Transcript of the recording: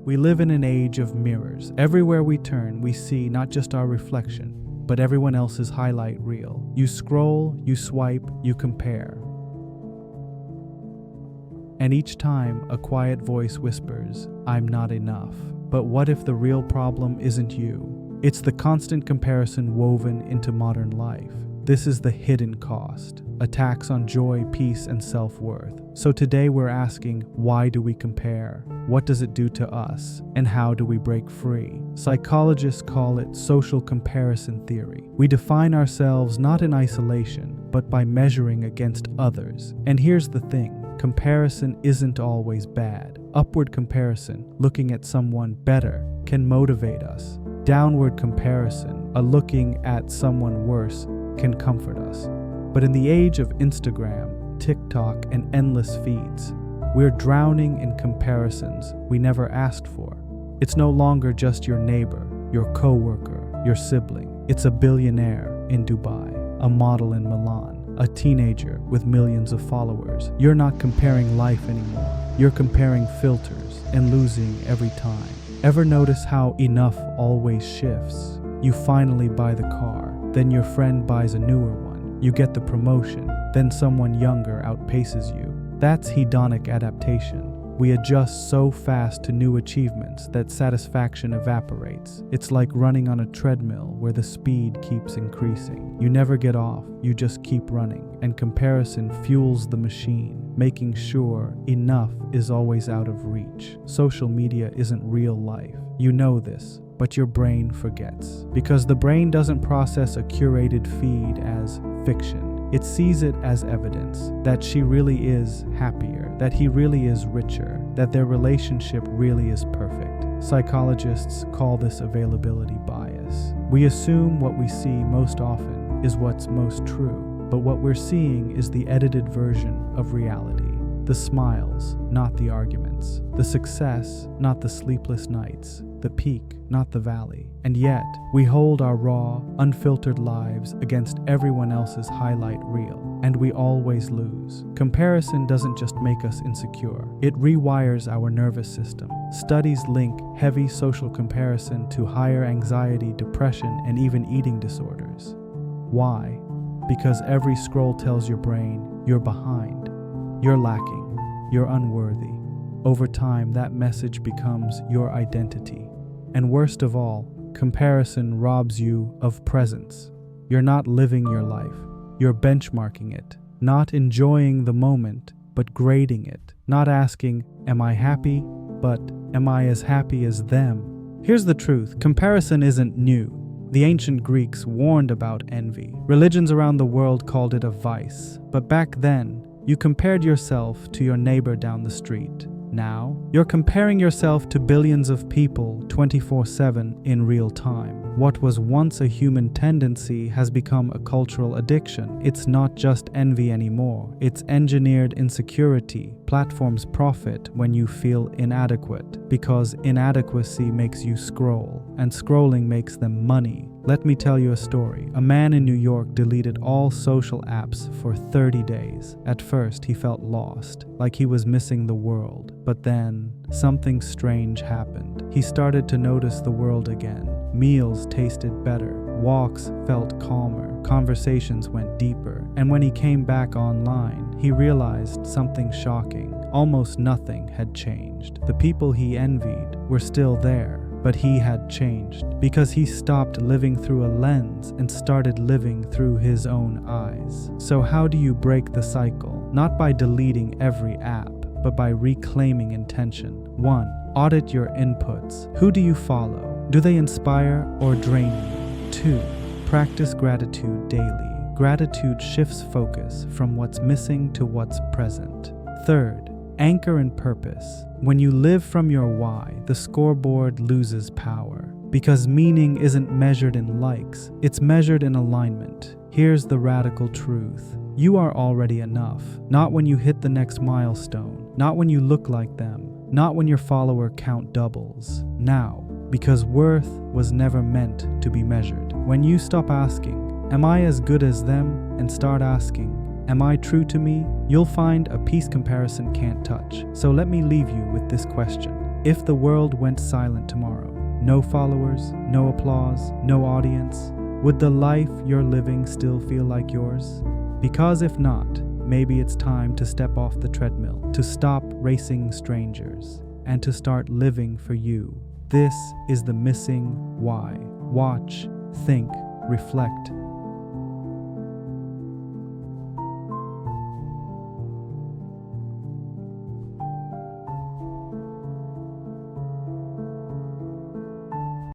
We live in an age of mirrors. Everywhere we turn, we see not just our reflection, but everyone else's highlight reel. You scroll, you swipe, you compare. And each time, a quiet voice whispers, "I'm not enough." But what if the real problem isn't you? It's the constant comparison woven into modern life. This is the hidden cost, a tax on joy, peace, and self-worth. So today we're asking, why do we compare? What does it do to us? And how do we break free? Psychologists call it social comparison theory. We define ourselves not in isolation, but by measuring against others. And here's the thing. Comparison isn't always bad. Upward comparison, looking at someone better, can motivate us. Downward comparison, a looking at someone worse, can comfort us. But in the age of Instagram, TikTok, and endless feeds, we're drowning in comparisons we never asked for. It's no longer just your neighbor, your coworker, your sibling. It's a billionaire in Dubai, a model in Milan, a teenager with millions of followers. You're not comparing life anymore. You're comparing filters and losing every time. Ever notice how enough always shifts? You finally buy the car, then your friend buys a newer one. You get the promotion, then someone younger outpaces you. That's hedonic adaptation. We adjust so fast to new achievements that satisfaction evaporates. It's like running on a treadmill where the speed keeps increasing. You never get off, you just keep running. And comparison fuels the machine, making sure enough is always out of reach. Social media isn't real life. You know this, but your brain forgets. Because the brain doesn't process a curated feed as fiction. It sees it as evidence that she really is happier, that he really is richer, that their relationship really is perfect. Psychologists call this availability bias. We assume what we see most often is what's most true, but what we're seeing is the edited version of reality. The smiles, not the arguments. The success, not the sleepless nights. The peak, not the valley. And yet, we hold our raw, unfiltered lives against everyone else's highlight reel, and we always lose. Comparison doesn't just make us insecure, it rewires our nervous system. Studies link heavy social comparison to higher anxiety, depression, and even eating disorders. Why? Because every scroll tells your brain, you're behind, you're lacking, you're unworthy. Over time, that message becomes your identity. And worst of all, comparison robs you of presence. You're not living your life. You're benchmarking it. Not enjoying the moment, but grading it. Not asking, am I happy? But am I as happy as them? Here's the truth. Comparison isn't new. The ancient Greeks warned about envy. Religions around the world called it a vice. But back then, you compared yourself to your neighbor down the street. Now, you're comparing yourself to billions of people 24/7 in real time. What was once a human tendency has become a cultural addiction. It's not just envy anymore. It's engineered insecurity. Platforms profit when you feel inadequate because inadequacy makes you scroll, and scrolling makes them money. Let me tell you a story. A man in New York deleted all social apps for 30 days. At first, he felt lost, like he was missing the world. But then, something strange happened. He started to notice the world again. Meals tasted better. Walks felt calmer. Conversations went deeper. And when he came back online, he realized something shocking. Almost nothing had changed. The people he envied were still there. But he had changed because he stopped living through a lens and started living through his own eyes. So how do you break the cycle? Not by deleting every app, but by reclaiming intention. 1. Audit your inputs. Who do you follow? Do they inspire or drain you? 2. Practice gratitude daily. Gratitude shifts focus from what's missing to what's present. 3. Anchor in purpose. When you live from your why, the scoreboard loses power. Because meaning isn't measured in likes, it's measured in alignment. Here's the radical truth. You are already enough. Not when you hit the next milestone. Not when you look like them. Not when your follower count doubles. Now. Because worth was never meant to be measured. When you stop asking, am I as good as them? And start asking, Am I true to me? You'll find a peace comparison can't touch. So let me leave you with this question. If the world went silent tomorrow, no followers, no applause, no audience, would the life you're living still feel like yours? Because if not, maybe it's time to step off the treadmill, to stop racing strangers, and to start living for you. This is the missing why. Watch, think, reflect,